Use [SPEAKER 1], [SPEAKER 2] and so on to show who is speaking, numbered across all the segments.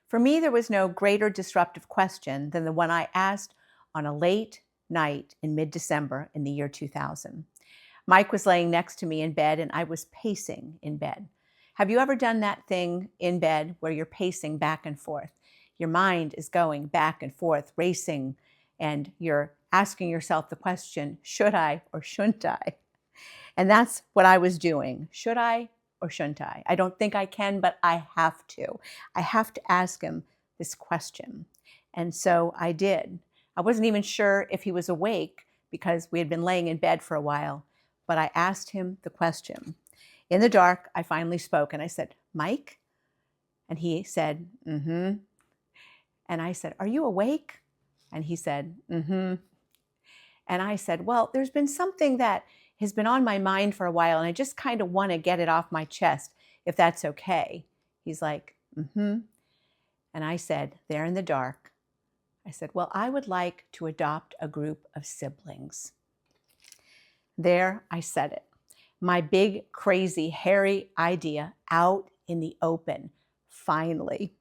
[SPEAKER 1] For me, there was no greater disruptive question than the one I asked on a late night in mid-December in the year 2000. Mike was laying next to me in bed, and I was pacing in bed. Have you ever done that thing in bed where you're pacing back and forth? Your mind is going back and forth, racing, and you're asking yourself the question, should I or shouldn't I? And that's what I was doing. Should I or shouldn't I? I don't think I can, but I have to. I have to ask him this question. And so I did. I wasn't even sure if he was awake because we had been laying in bed for a while, but I asked him the question. In the dark, I finally spoke and I said, Mike? And he said, mm-hmm. And I said, are you awake? And he said, mm-hmm. And I said, well, there's been something that has been on my mind for a while, and I just kind of want to get it off my chest, if that's okay. He's like, mm-hmm. And I said, there in the dark, I said, well, I would like to adopt a group of siblings. There, I said it. My big, crazy, hairy idea out in the open, finally.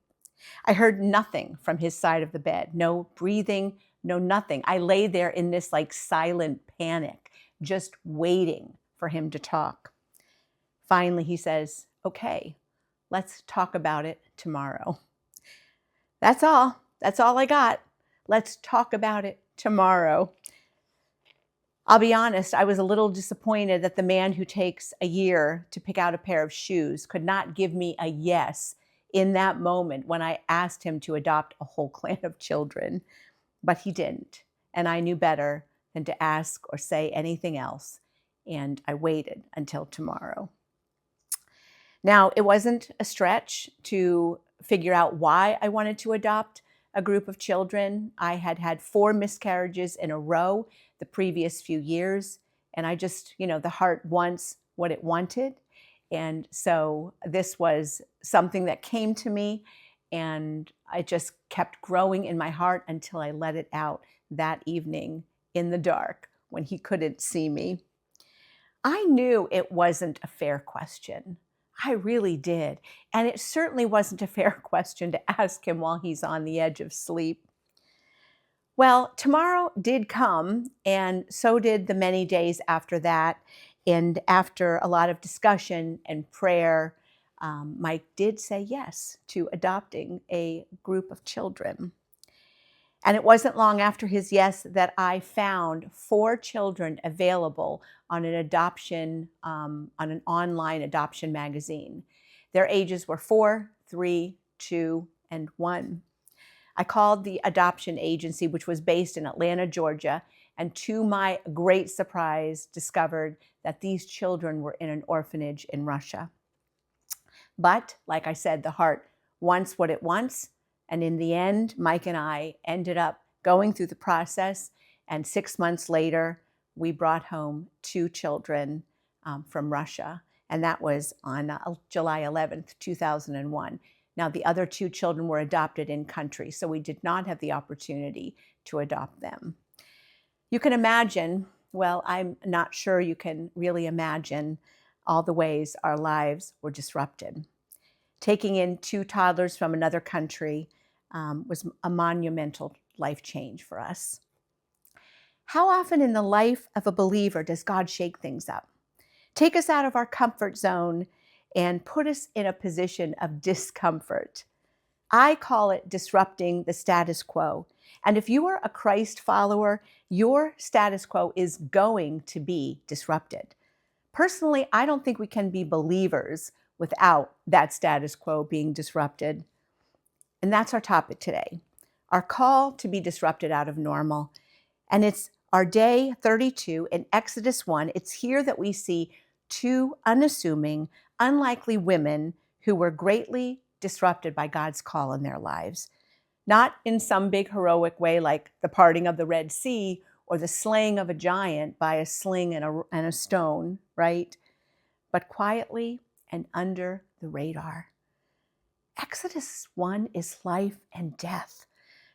[SPEAKER 1] I heard nothing from his side of the bed, no breathing, no nothing. I lay there in this like silent panic, just waiting for him to talk. Finally, he says, okay, let's talk about it tomorrow. That's all. That's all I got. Let's talk about it tomorrow. I'll be honest, I was a little disappointed that the man who takes a year to pick out a pair of shoes could not give me a yes in that moment when I asked him to adopt a whole clan of children. But he didn't, and I knew better than to ask or say anything else, and I waited until tomorrow. Now, it wasn't a stretch to figure out why I wanted to adopt a group of children. I had had 4 miscarriages in a row the previous few years, and I just, the heart wants what it wanted. And so this was something that came to me, and I just kept growing in my heart until I let it out that evening in the dark when he couldn't see me. I knew it wasn't a fair question. I really did. And it certainly wasn't a fair question to ask him while he's on the edge of sleep. Well, tomorrow did come, and so did the many days after that. And after a lot of discussion and prayer, Mike did say yes to adopting a group of children. And it wasn't long after his yes that I found 4 children available on an online adoption magazine. Their ages were 4, 3, 2, and 1. I called the adoption agency, which was based in Atlanta, Georgia, and to my great surprise, discovered that these children were in an orphanage in Russia. But, like I said, the heart wants what it wants. And in the end, Mike and I ended up going through the process. And 6 months later, we brought home 2 children from Russia. And that was on July 11th, 2001. Now, the other 2 children were adopted in country, so we did not have the opportunity to adopt them. You can imagine, well, I'm not sure you can really imagine all the ways our lives were disrupted. Taking in 2 toddlers from another country was a monumental life change for us. How often in the life of a believer does God shake things up? Take us out of our comfort zone and put us in a position of discomfort. I call it disrupting the status quo. And if you are a Christ follower, your status quo is going to be disrupted. Personally, I don't think we can be believers without that status quo being disrupted. And that's our topic today, our call to be disrupted out of normal. And it's our day 32 in Exodus 1. It's here that we see 2 unassuming, unlikely women who were greatly disrupted by God's call in their lives. Not in some big heroic way like the parting of the Red Sea or the slaying of a giant by a sling and a stone, right? But quietly and under the radar. Exodus 1 is life and death,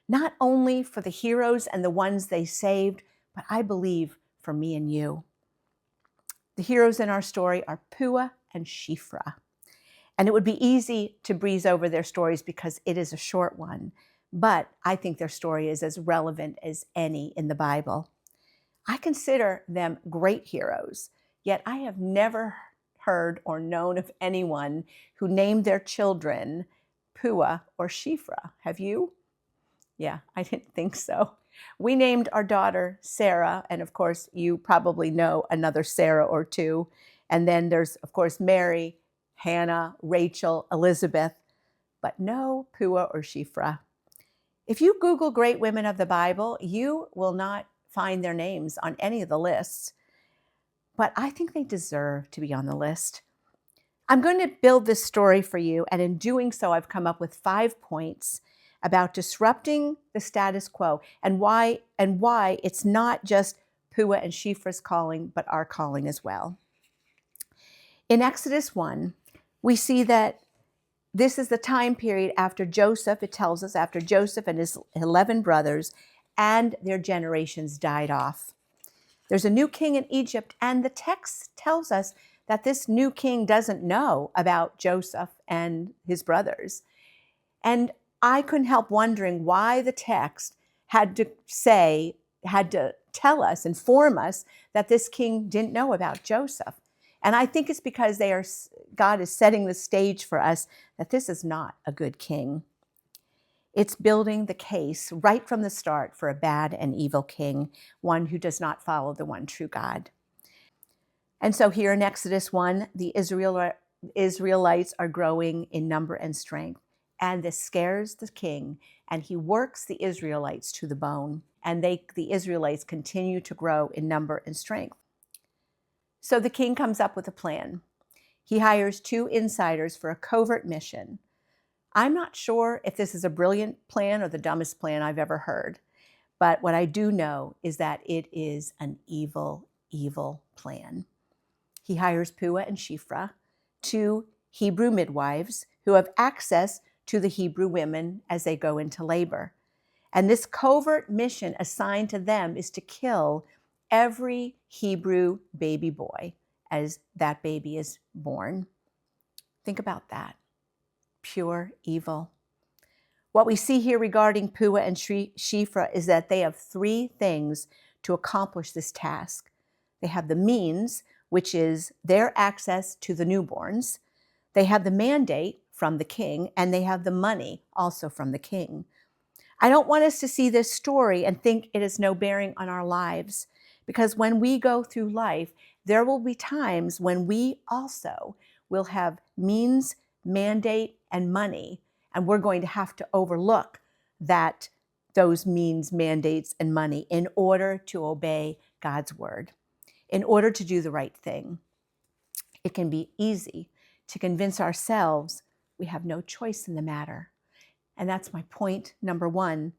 [SPEAKER 1] not only for the heroes and the ones they saved, but I believe for me and you. The heroes in our story are Puah and Shiphrah. And it would be easy to breeze over their stories because it is a short one. But I think their story is as relevant as any in the Bible. I consider them great heroes, yet I have never heard or known of anyone who named their children Puah or Shiphrah. Have you? Yeah, I didn't think so. We named our daughter Sarah, and of course, you probably know another Sarah or two. And then there's, of course, Mary, Hannah, Rachel, Elizabeth, but no Puah or Shiphrah. If you Google great women of the Bible, you will not find their names on any of the lists, but I think they deserve to be on the list. I'm going to build this story for you, and in doing so, I've come up with 5 points about disrupting the status quo and why it's not just Puah and Shiphrah's calling, but our calling as well. In Exodus 1, we see that this is the time period after Joseph, it tells us, after Joseph and his 11 brothers and their generations died off. There's a new king in Egypt, and the text tells us that this new king doesn't know about Joseph and his brothers. And I couldn't help wondering why the text had to tell us, inform us that this king didn't know about Joseph. And I think it's because God is setting the stage for us that this is not a good king. It's building the case right from the start for a bad and evil king, one who does not follow the one true God. And so here in Exodus 1, the Israelites are growing in number and strength. And this scares the king, and he works the Israelites to the bone. And the Israelites continue to grow in number and strength. So the king comes up with a plan. He hires 2 insiders for a covert mission. I'm not sure if this is a brilliant plan or the dumbest plan I've ever heard, but what I do know is that it is an evil, evil plan. He hires Puah and Shiphrah, 2 Hebrew midwives who have access to the Hebrew women as they go into labor. And this covert mission assigned to them is to kill every Hebrew baby boy as that baby is born. Think about that. Pure evil. What we see here regarding Puah and Shiphrah is that they have 3 things to accomplish this task. They have the means, which is their access to the newborns. They have the mandate from the king, and they have the money also from the king. I don't want us to see this story and think it has no bearing on our lives, because when we go through life, there will be times when we also will have means, mandate, and money, and we're going to have to overlook those means, mandates, and money in order to obey God's word, in order to do the right thing. It can be easy to convince ourselves we have no choice in the matter. And that's my point number 1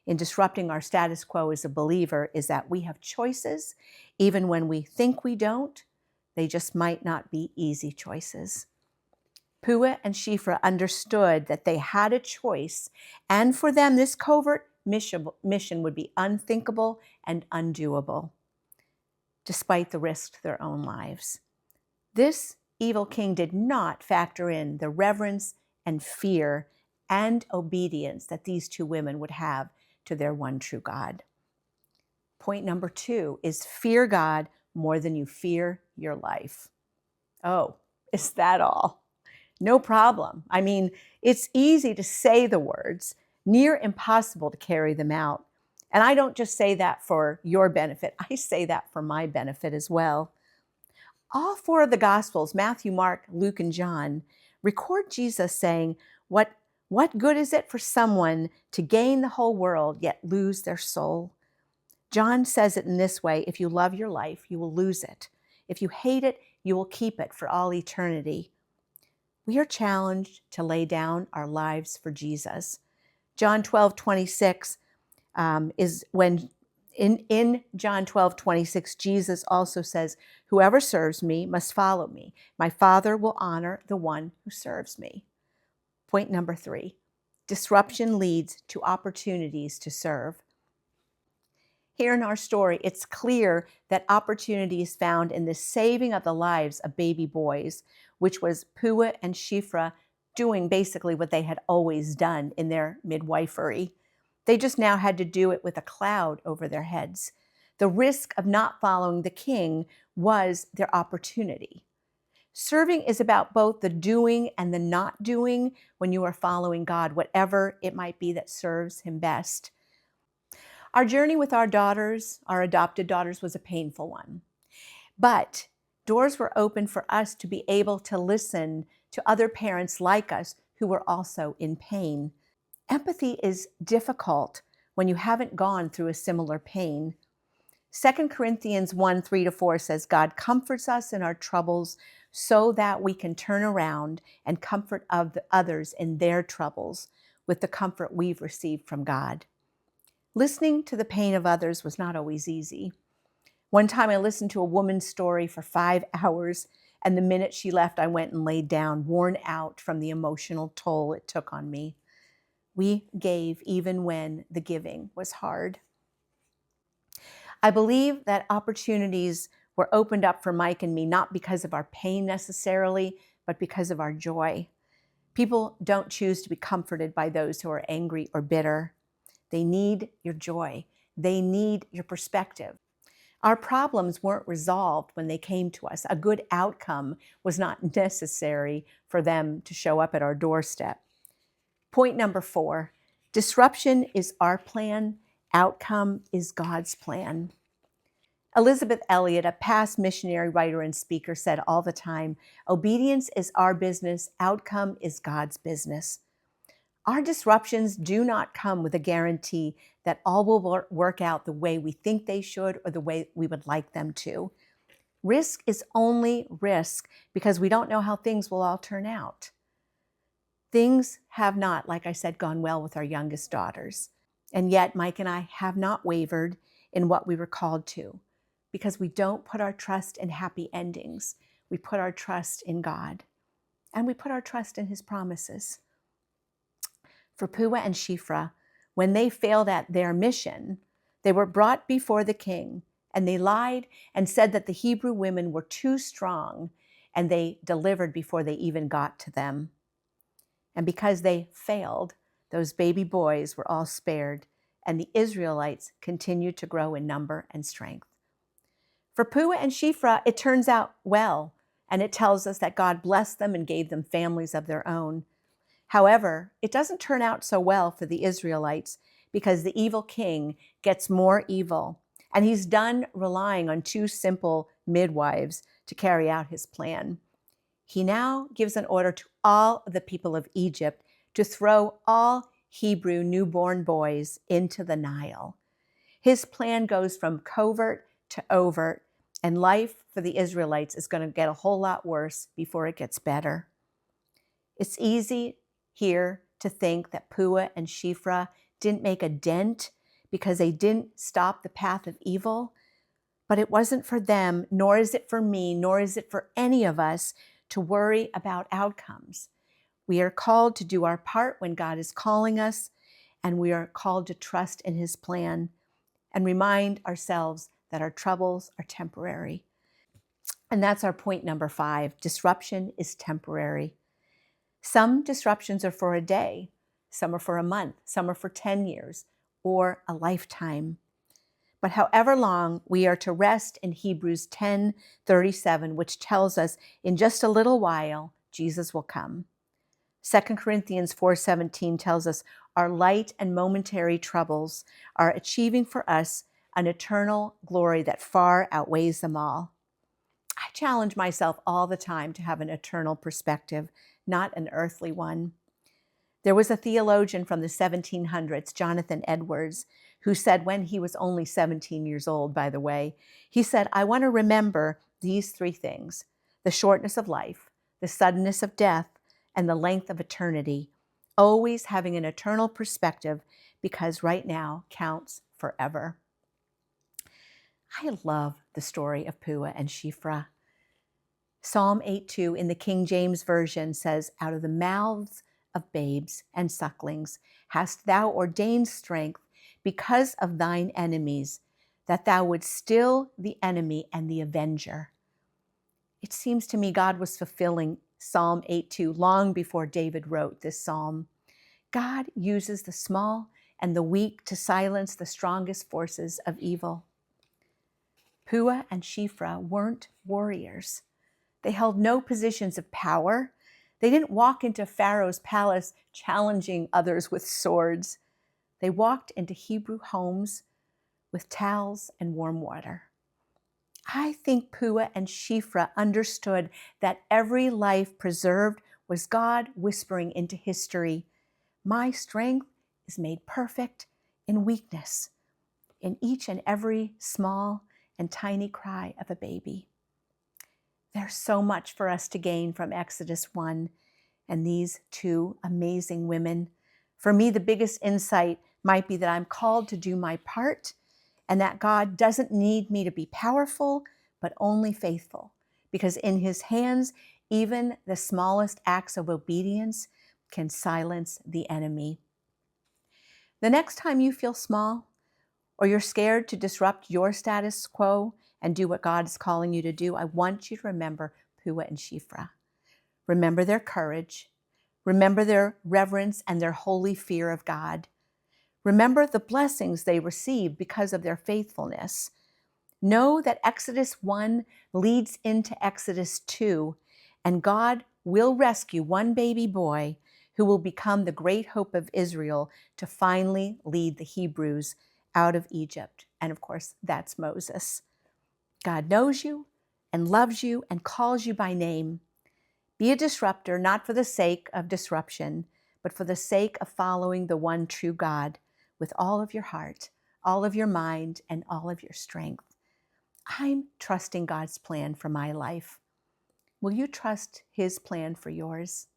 [SPEAKER 1] in disrupting our status quo as a believer, is that we have choices, even when we think we don't. They just might not be easy choices. Puah and Shiphrah understood that they had a choice, and for them, this covert mission would be unthinkable and undoable, despite the risk to their own lives. This evil king did not factor in the reverence and fear and obedience that these 2 women would have to their one true God. Point number 2 is fear God more than you fear your life. Oh, is that all? No problem. I mean, it's easy to say the words, near impossible to carry them out. And I don't just say that for your benefit. I say that for my benefit as well. All 4 of the Gospels, Matthew, Mark, Luke, and John, record Jesus saying, what good is it for someone to gain the whole world yet lose their soul? John says it in this way: if you love your life, you will lose it. If you hate it, you will keep it for all eternity. We are challenged to lay down our lives for Jesus. John 12:26 is when in John 12:26, Jesus also says, whoever serves me must follow me. My Father will honor the one who serves me. Point number 3, disruption leads to opportunities to serve. Here in our story, it's clear that opportunity is found in the saving of the lives of baby boys, which was Puah and Shiphrah doing basically what they had always done in their midwifery. They just now had to do it with a cloud over their heads. The risk of not following the king was their opportunity. Serving is about both the doing and the not doing when you are following God, whatever it might be that serves him best. Our journey with our daughters, our adopted daughters, was a painful one. But doors were open for us to be able to listen to other parents like us who were also in pain. Empathy is difficult when you haven't gone through a similar pain. 2 Corinthians 1:3-4 says, God comforts us in our troubles so that we can turn around and comfort others in their troubles with the comfort we've received from God. Listening to the pain of others was not always easy. One time I listened to a woman's story for 5 hours, and the minute she left, I went and laid down, worn out from the emotional toll it took on me. We gave even when the giving was hard. I believe that opportunities were opened up for Mike and me, not because of our pain necessarily, but because of our joy. People don't choose to be comforted by those who are angry or bitter. They need your joy. They need your perspective. Our problems weren't resolved when they came to us. A good outcome was not necessary for them to show up at our doorstep. Point number 4, disruption is our plan. Outcome is God's plan. Elizabeth Elliot, a past missionary writer and speaker, said all the time, obedience is our business, outcome is God's business. Our disruptions do not come with a guarantee that all will work out the way we think they should or the way we would like them to. Risk is only risk because we don't know how things will all turn out. Things have not, like I said, gone well with our youngest daughters. And yet Mike and I have not wavered in what we were called to because we don't put our trust in happy endings. We put our trust in God and we put our trust in his promises. For Puah and Shiphrah, when they failed at their mission, they were brought before the king, and they lied and said that the Hebrew women were too strong, and they delivered before they even got to them. And because they failed, those baby boys were all spared, and the Israelites continued to grow in number and strength. For Puah and Shiphrah, it turns out well, and it tells us that God blessed them and gave them families of their own. However, it doesn't turn out so well for the Israelites because the evil king gets more evil, and he's done relying on 2 simple midwives to carry out his plan. He now gives an order to all the people of Egypt to throw all Hebrew newborn boys into the Nile. His plan goes from covert to overt, and life for the Israelites is going to get a whole lot worse before it gets better. It's easy here to think that Puah and Shiphrah didn't make a dent because they didn't stop the path of evil, but it wasn't for them, nor is it for me, nor is it for any of us to worry about outcomes. We are called to do our part when God is calling us, and we are called to trust in his plan and remind ourselves that our troubles are temporary. And that's our point number 5. Disruption is temporary. Some disruptions are for a day, some are for a month, some are for 10 years, or a lifetime. But however long, we are to rest in Hebrews 10:37, which tells us in just a little while, Jesus will come. 2 Corinthians 4:17 tells us our light and momentary troubles are achieving for us an eternal glory that far outweighs them all. I challenge myself all the time to have an eternal perspective, not an earthly one. There was a theologian from the 1700s, Jonathan Edwards, who said when he was only 17 years old, by the way, he said, I want to remember these 3 things: the shortness of life, the suddenness of death, and the length of eternity, always having an eternal perspective because right now counts forever. I love the story of Puah and Shiphrah. Psalm 8:2 in the King James Version says, out of the mouths of babes and sucklings hast thou ordained strength because of thine enemies, that thou wouldst still the enemy and the avenger. It seems to me God was fulfilling Psalm 8:2 long before David wrote this psalm. God uses the small and the weak to silence the strongest forces of evil. Puah and Shiphrah weren't warriors. They held no positions of power. They didn't walk into Pharaoh's palace challenging others with swords. They walked into Hebrew homes with towels and warm water. I think Puah and Shiphrah understood that every life preserved was God whispering into history, my strength is made perfect in weakness, in each and every small and tiny cry of a baby. There's so much for us to gain from Exodus 1 and these two amazing women. For me, the biggest insight might be that I'm called to do my part and that God doesn't need me to be powerful, but only faithful, because in his hands, even the smallest acts of obedience can silence the enemy. The next time you feel small or you're scared to disrupt your status quo and do what God is calling you to do, I want you to remember Puah and Shiphrah. Remember their courage. Remember their reverence and their holy fear of God. Remember the blessings they received because of their faithfulness. Know that Exodus 1 leads into Exodus 2, and God will rescue one baby boy who will become the great hope of Israel to finally lead the Hebrews out of Egypt. And of course, that's Moses. God knows you and loves you and calls you by name. Be a disruptor, not for the sake of disruption, but for the sake of following the one true God with all of your heart, all of your mind, and all of your strength. I'm trusting God's plan for my life. Will you trust his plan for yours?